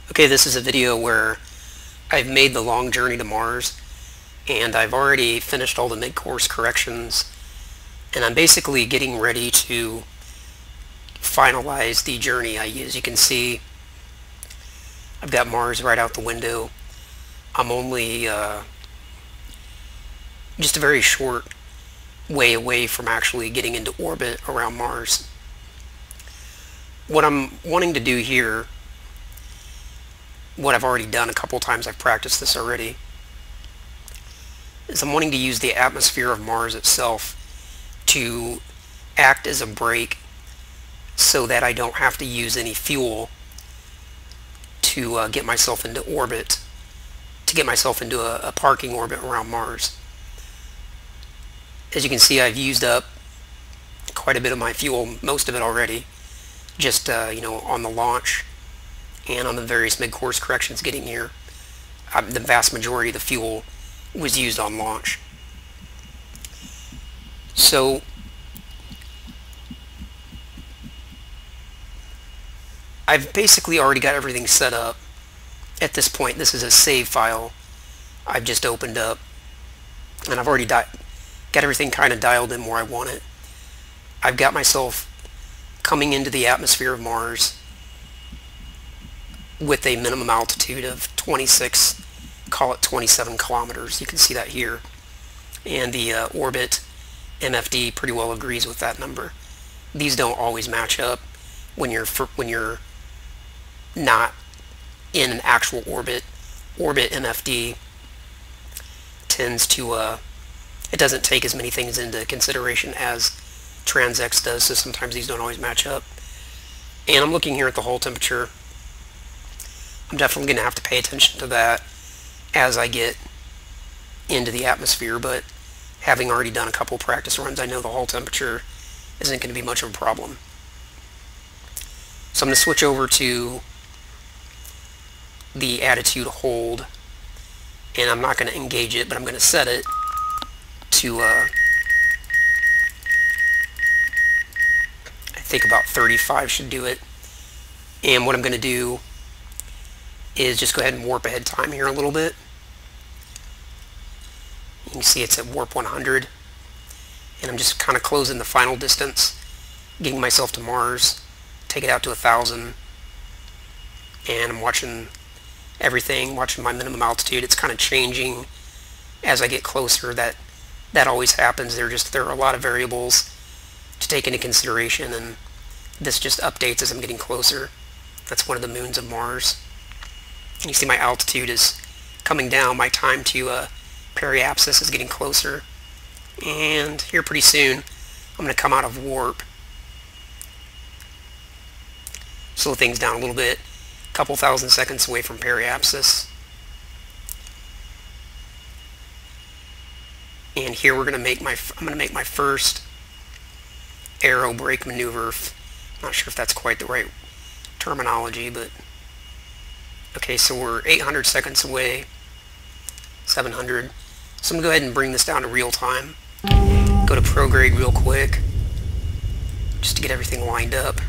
Okay, this is a video where I've made the long journey to Mars, and I've already finished all the mid-course corrections, and I'm basically getting ready to finalize the journey. As you can see, I've got Mars right out the window. I'm only just a very short way away from actually getting into orbit around Mars. What I'm wanting to do here, what I've already done a couple times, I've practiced this already, is I'm wanting to use the atmosphere of Mars itself to act as a brake so that I don't have to use any fuel to get myself into orbit, to get myself into a parking orbit around Mars. As you can see, I've used up quite a bit of my fuel, most of it already, just on the launch and on the various mid-course corrections getting here. The vast majority of the fuel was used on launch. So I've basically already got everything set up. At this point, this is a save file I've just opened up, and I've already got everything kind of dialed in where I want it. I've got myself coming into the atmosphere of Mars with a minimum altitude of 26, call it 27 kilometers. You can see that here. And the orbit MFD pretty well agrees with that number. These don't always match up when you're not in an actual orbit. Orbit MFD tends to it doesn't take as many things into consideration as Transx does, so sometimes these don't always match up. And I'm looking here at the hull temperature. I'm definitely going to have to pay attention to that as I get into the atmosphere, but having already done a couple practice runs, I know the hull temperature isn't going to be much of a problem. So I'm going to switch over to the attitude hold, and I'm not going to engage it, but I'm going to set it to I think about 35 should do it. And what I'm going to do is just go ahead and warp ahead time here a little bit. You can see it's at warp 100, and I'm just kind of closing the final distance, getting myself to Mars, take it out to 1,000, and I'm watching everything, watching my minimum altitude. It's kind of changing as I get closer. That always happens. There are a lot of variables to take into consideration, and this just updates as I'm getting closer. That's one of the moons of Mars. And you see my altitude is coming down. My time to periapsis is getting closer, and here pretty soon I'm going to come out of warp, slow things down a little bit, a couple thousand seconds away from periapsis. And here I'm going to make my first aero brake maneuver. Not sure if that's quite the right terminology, but okay, so we're 800 seconds away, 700. So I'm going to go ahead and bring this down to real time. Go to prograde real quick, just to get everything lined up.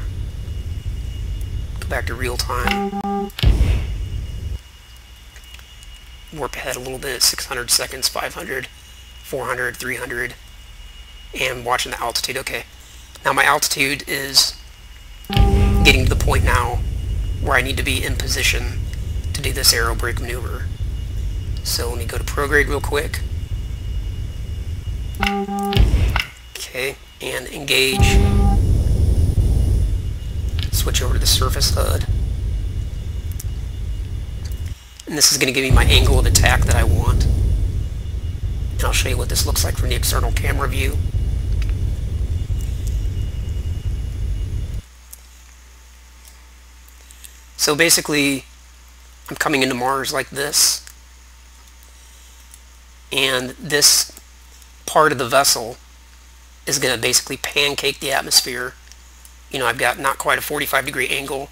Go back to real time. Warp ahead a little bit, 600 seconds, 500. 400, 300, and watching the altitude. Okay, now my altitude is getting to the point now where I need to be in position to do this aero brake maneuver. So let me go to prograde real quick. Okay, and engage. Switch over to the surface HUD. And this is going to give me my angle of attack that I want. And I'll show you what this looks like from the external camera view. So basically, I'm coming into Mars like this, and this part of the vessel is going to basically pancake the atmosphere. I've got not quite a 45-degree angle,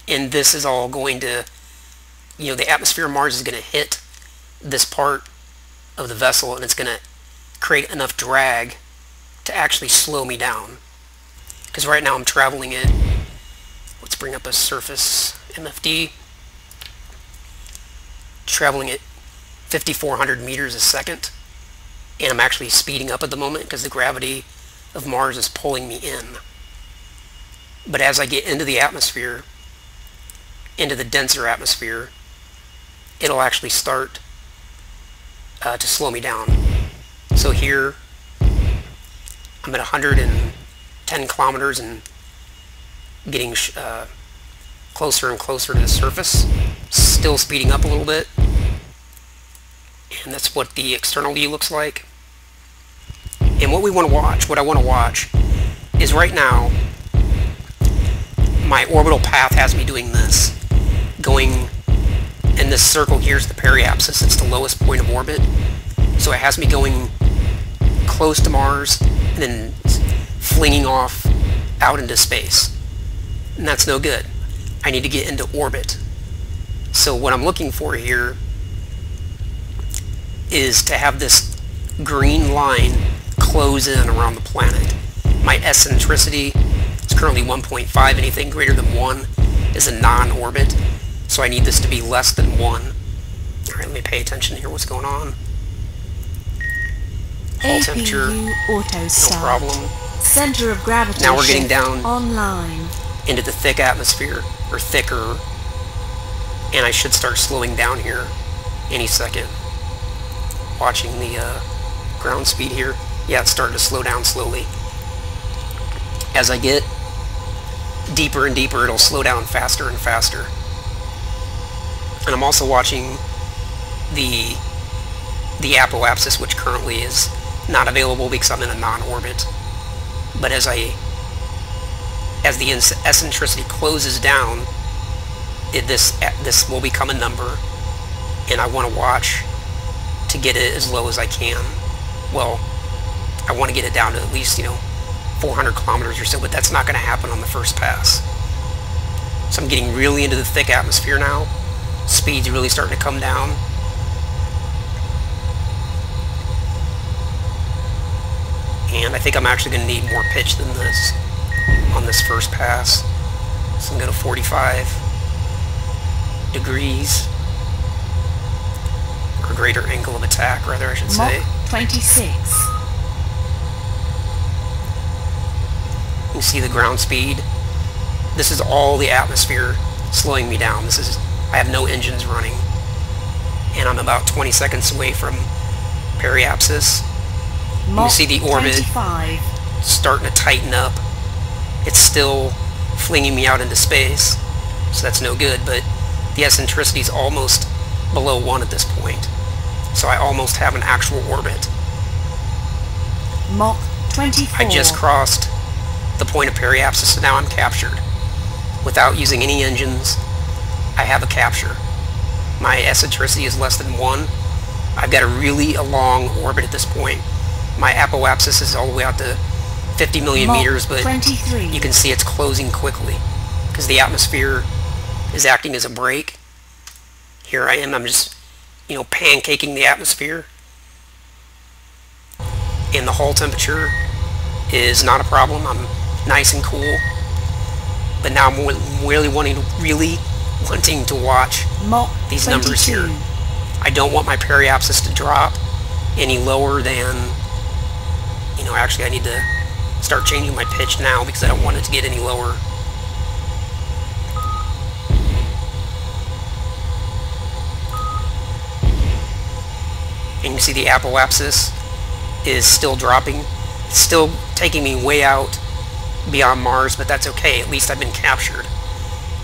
and this is all going to, the atmosphere of Mars is going to hit this part of the vessel, and it's going to create enough drag to actually slow me down. Because right now I'm traveling it. Let's bring up a surface MFD. traveling at 5,400 meters a second, and I'm actually speeding up at the moment because the gravity of Mars is pulling me in. But as I get into the atmosphere, into the denser atmosphere, it'll actually start to slow me down. So here, I'm at 110 kilometers and getting closer and closer to the surface, still speeding up a little bit. And that's what the external view looks like. And what we want to watch, what I want to watch, is right now, my orbital path has me doing this. Going in this circle, here's the periapsis, it's the lowest point of orbit. So it has me going close to Mars and then flinging off out into space. And that's no good. I need to get into orbit. So what I'm looking for here is to have this green line close in around the planet. My eccentricity is currently 1.5. Anything greater than 1 is a non-orbit. So I need this to be less than 1. Alright, let me pay attention here. What's going on? Hull temperature, no problem. Center of gravity. Now we're getting down online into the thick atmosphere, or thicker, and I should start slowing down here any second. Watching the ground speed here. Yeah, it's starting to slow down slowly. As I get deeper and deeper, it'll slow down faster and faster. And I'm also watching the apoapsis, which currently is not available because I'm in a non-orbit. But as the eccentricity closes down, this will become a number, and I want to watch to get it as low as I can. Well, I want to get it down to at least 400 kilometers or so, but that's not going to happen on the first pass. So I'm getting really into the thick atmosphere now. Speed's really starting to come down. And I think I'm actually going to need more pitch than this on this first pass. So I'm going to 45 degrees, or greater angle of attack, rather, I should say. Mach 26. You see the ground speed. This is all the atmosphere slowing me down. I have no engines running, and I'm about 20 seconds away from periapsis. You see the orbit 25. starting to tighten up. It's still flinging me out into space, so that's no good, but the eccentricity is almost below 1 at this point. So I almost have an actual orbit. Mach 24. I just crossed the point of periapsis, so now I'm captured. Without using any engines, I have a capture. My eccentricity is less than 1. I've got a long orbit at this point. My apoapsis is all the way out to 50 million meters, but 23. You can see it's closing quickly because the atmosphere is acting as a brake. Here I am, I'm just, pancaking the atmosphere. And the hull temperature is not a problem. I'm nice and cool. But now I'm really wanting to watch these numbers here. I don't want my periapsis to drop any lower than, actually I need to start changing my pitch now because I don't want it to get any lower. And you see the apoapsis is still dropping. It's still taking me way out beyond Mars, but that's okay. At least I've been captured.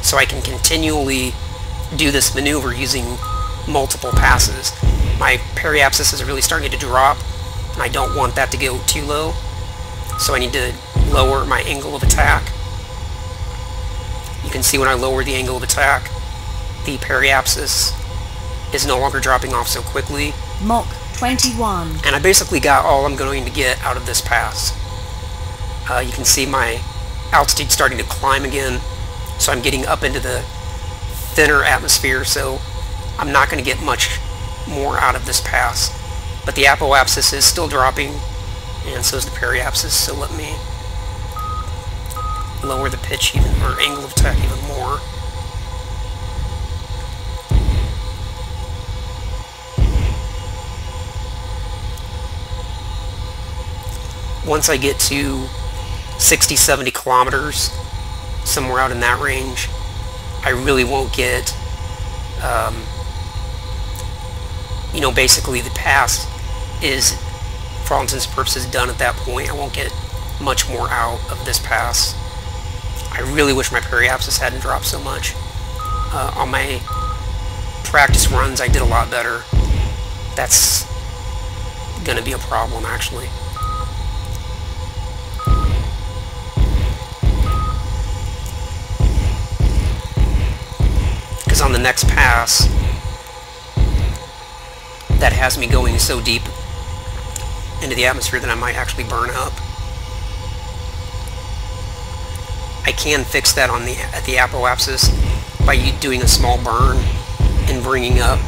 So I can continually do this maneuver using multiple passes. My periapsis is really starting to drop, and I don't want that to go too low. So I need to lower my angle of attack. You can see when I lower the angle of attack, the periapsis is no longer dropping off so quickly. Mach 21. And I basically got all I'm going to get out of this pass. You can see my altitude starting to climb again, so I'm getting up into the thinner atmosphere, so I'm not going to get much more out of this pass. But the apoapsis is still dropping, and so is the periapsis, so let me lower the pitch even, or angle of attack even more. once I get to 60-70 kilometers, somewhere out in that range, I really won't get, basically the pass is, for all intents and purposes, done at that point. I won't get much more out of this pass. I really wish my periapsis hadn't dropped so much. On my practice runs, I did a lot better. That's going to be a problem, actually. Because on the next pass, that has me going so deep into the atmosphere that I might actually burn up. I can fix that at the apoapsis by doing a small burn and bringing up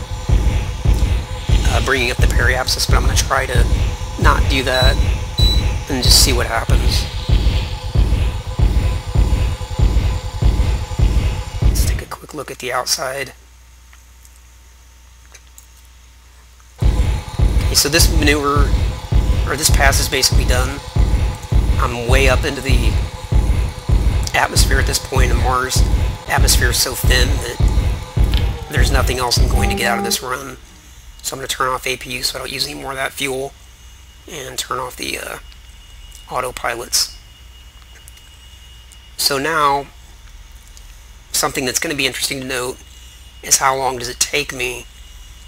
the periapsis, but I'm going to try to not do that and just see what happens. Let's take a quick look at the outside. Okay, so this maneuver, or this pass, is basically done. I'm way up into the atmosphere at this point, and Mars' atmosphere is so thin that there's nothing else I'm going to get out of this run. So I'm going to turn off APU so I don't use any more of that fuel, and turn off the autopilots. So now, something that's going to be interesting to note is how long does it take me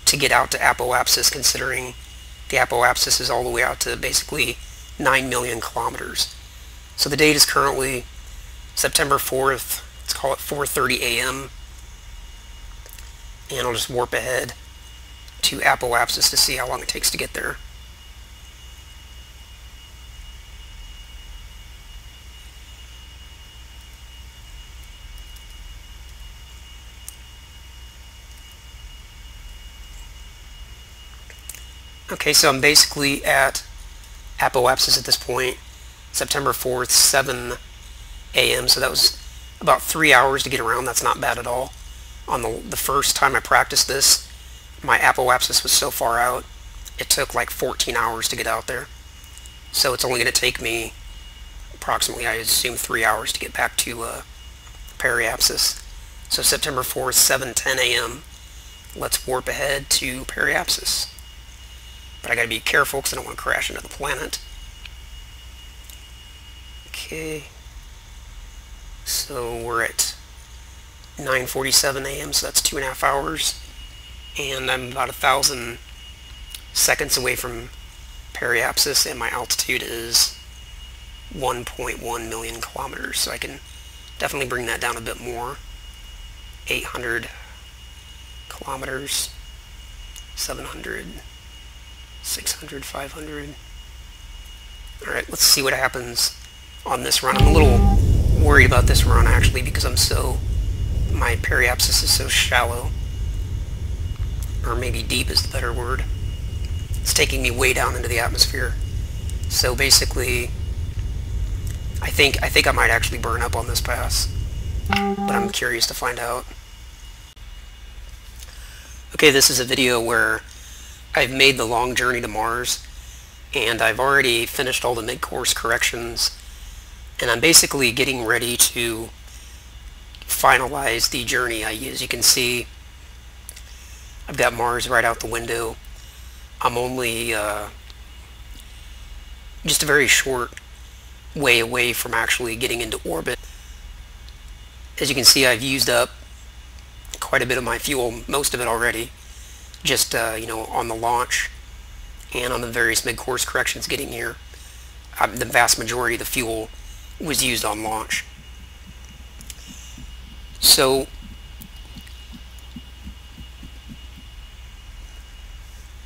to get out to apoapsis, considering the apoapsis is all the way out to basically 9 million kilometers. So the date is currently September 4th, let's call it 4:30 a.m. and I'll just warp ahead to apoapsis to see how long it takes to get there. Okay, so I'm basically at apoapsis at this point, September 4th, 7 a.m. So that was about 3 hours to get around. That's not bad at all. On the first time I practiced this, my apoapsis was so far out, it took like 14 hours to get out there. So it's only going to take me approximately, I assume, 3 hours to get back to periapsis. So September 4th, 7:10 a.m. Let's warp ahead to periapsis. But I got to be careful because I don't want to crash into the planet. Okay. So we're at 9:47 a.m. so that's 2.5 hours. And I'm about 1,000 seconds away from periapsis, and my altitude is 1.1 million kilometers. So I can definitely bring that down a bit more. 800 kilometers, 700, 600, 500. Alright, let's see what happens on this run. I'm a little worried about this run actually because my periapsis is so shallow. Or maybe deep is the better word. It's taking me way down into the atmosphere. So basically, I think I might actually burn up on this pass. But I'm curious to find out. Okay, this is a video where I've made the long journey to Mars, and I've already finished all the mid-course corrections, and I'm basically getting ready to finalize the journey. As you can see, I've got Mars right out the window. I'm only just a very short way away from actually getting into orbit. As you can see, I've used up quite a bit of my fuel, most of it already, just on the launch and on the various mid-course corrections getting here. The vast majority of the fuel was used on launch. So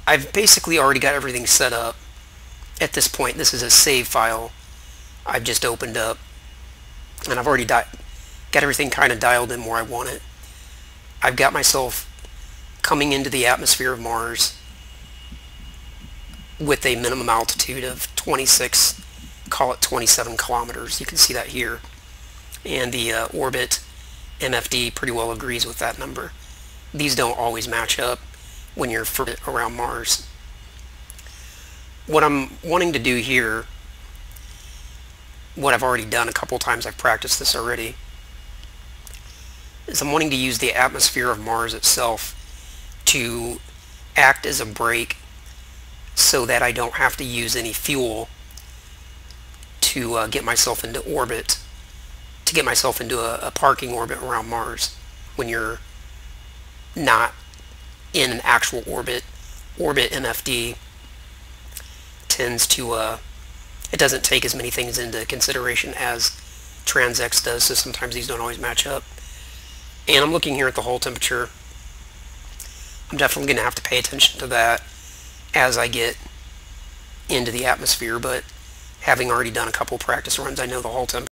I've basically already got everything set up. At this point, this is a save file I've just opened up, and I've already got everything kind of dialed in where I want it. I've got myself coming into the atmosphere of Mars with a minimum altitude of 26, call it 27 kilometers. You can see that here. And the orbit MFD pretty well agrees with that number. These don't always match up when you're around Mars. What I'm wanting to do here what I've already done a couple times. I've practiced this already. Is I'm wanting to use the atmosphere of Mars itself to act as a brake so that I don't have to use any fuel to get myself into orbit, to get myself into a parking orbit around Mars. When you're not in an actual orbit, MFD tends to, it doesn't take as many things into consideration as TransX does, so sometimes these don't always match up. And I'm looking here at the hull temperature. I'm definitely going to have to pay attention to that as I get into the atmosphere, but having already done a couple practice runs, I know the hull temperature